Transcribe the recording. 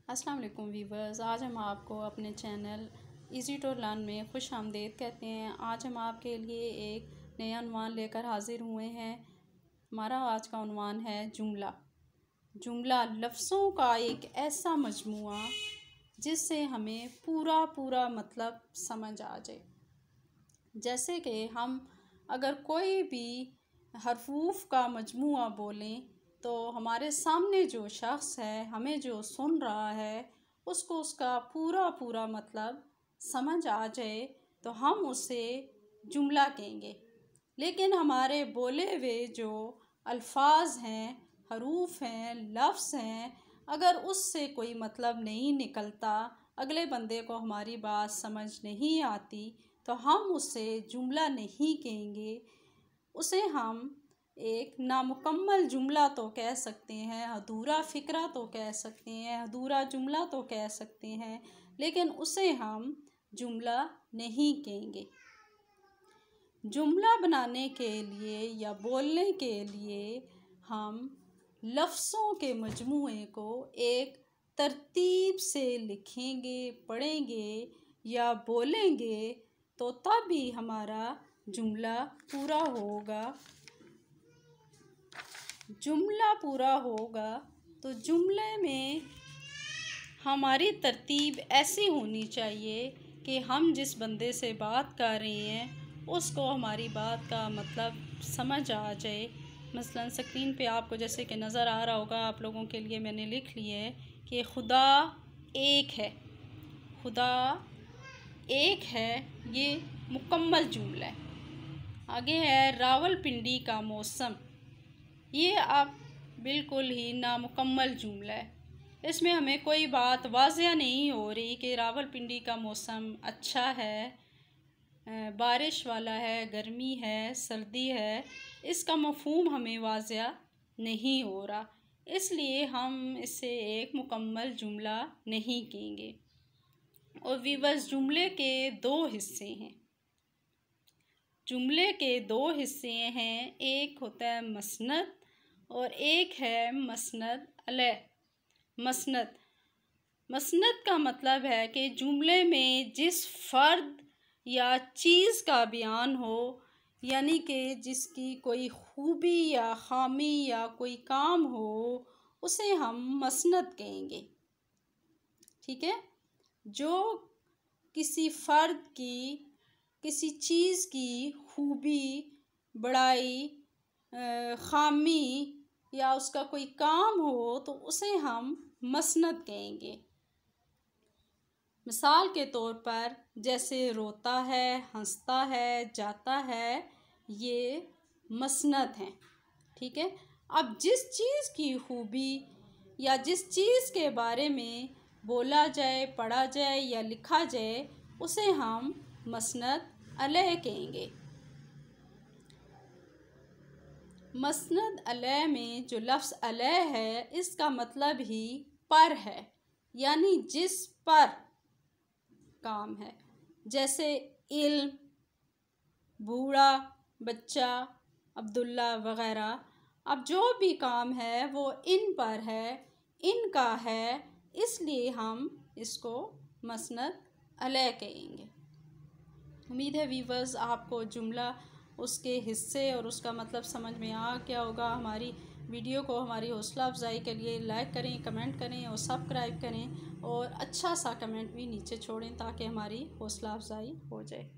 अस्सलाम वालेकुम वीवर्स। आज हम आपको अपने चैनल इजी टू लर्न में खुश आमदीद कहते हैं। आज हम आपके लिए एक नया उन्वान लेकर हाजिर हुए हैं। हमारा आज का उन्वान है जुमला। जुमला लफ्ज़ों का एक ऐसा मजमुआ जिससे हमें पूरा मतलब समझ आ जाए। जैसे कि हम अगर कोई भी हरफूफ का मजमुआ बोलें तो हमारे सामने जो शख्स है, हमें जो सुन रहा है, उसको उसका पूरा मतलब समझ आ जाए तो हम उसे जुमला कहेंगे। लेकिन हमारे बोले हुए जो अल्फाज हैं, हरूफ हैं, लफ्ज़ हैं, अगर उससे कोई मतलब नहीं निकलता, अगले बंदे को हमारी बात समझ नहीं आती, तो हम उसे जुमला नहीं कहेंगे। उसे हम एक नामुकम्मल जुमला तो कह सकते हैं, अधूरा फ़िक्रा तो कह सकते हैं, अधूरा जुमला तो कह सकते हैं, लेकिन उसे हम जुमला नहीं कहेंगे। जुमला बनाने के लिए या बोलने के लिए हम लफ्ज़ों के मजमूए को एक तरतीब से लिखेंगे, पढ़ेंगे या बोलेंगे, तो तभी हमारा जुमला पूरा होगा। जुमला पूरा होगा तो जुमले में हमारी तरतीब ऐसी होनी चाहिए कि हम जिस बंदे से बात कर रहे हैं उसको हमारी बात का मतलब समझ आ जाए। मसलन स्क्रीन पे आपको जैसे कि नज़र आ रहा होगा, आप लोगों के लिए मैंने लिख लिया है कि खुदा एक है। खुदा एक है, ये मुकम्मल जुमला है। आगे है रावलपिंडी का मौसम। ये अब बिल्कुल ही नामुकम्मल जुमला है। इसमें हमें कोई बात वाज़िया नहीं हो रही कि रावलपिंडी का मौसम अच्छा है, बारिश वाला है, गर्मी है, सर्दी है। इसका मफ़हूम हमें वाज़िया नहीं हो रहा, इसलिए हम इसे एक मुकम्मल जुमला नहीं कहेंगे। और वीवर्स, जुमले के दो हिस्से हैं। जुमले के दो हिस्से हैं, एक होता है मसनद और एक है मसनद अलैह। मसनद का मतलब है कि जुमले में जिस फ़र्द या चीज़ का बयान हो, यानी कि जिसकी कोई खूबी या ख़ामी या कोई काम हो, उसे हम मसनद कहेंगे। ठीक है। जो किसी फ़र्द की, किसी चीज़ की खूबी, बड़ाई, ख़ामी या उसका कोई काम हो तो उसे हम मसनद कहेंगे। मिसाल के तौर पर जैसे रोता है, हंसता है, जाता है, ये मसनद हैं। ठीक है। अब जिस चीज़ की खूबी या जिस चीज़ के बारे में बोला जाए, पढ़ा जाए या लिखा जाए, उसे हम मसनद अलैह कहेंगे। मसनद अलैह में जो लफ्ज़ अलैह है, इसका मतलब ही पर है, यानी जिस पर काम है। जैसे इल्म, बूढ़ा, बच्चा, अब्दुल्ला वग़ैरह। अब जो भी काम है वो इन पर है, इनका है, इसलिए हम इसको मसनद अलैह कहेंगे। उम्मीद है वीवर्स आपको जुमला, उसके हिस्से और उसका मतलब समझ में आ गया होगा। हमारी वीडियो को हमारी हौसला अफजाई के लिए लाइक करें, कमेंट करें और सब्सक्राइब करें, और अच्छा सा कमेंट भी नीचे छोड़ें ताकि हमारी हौसला अफजाई हो जाए।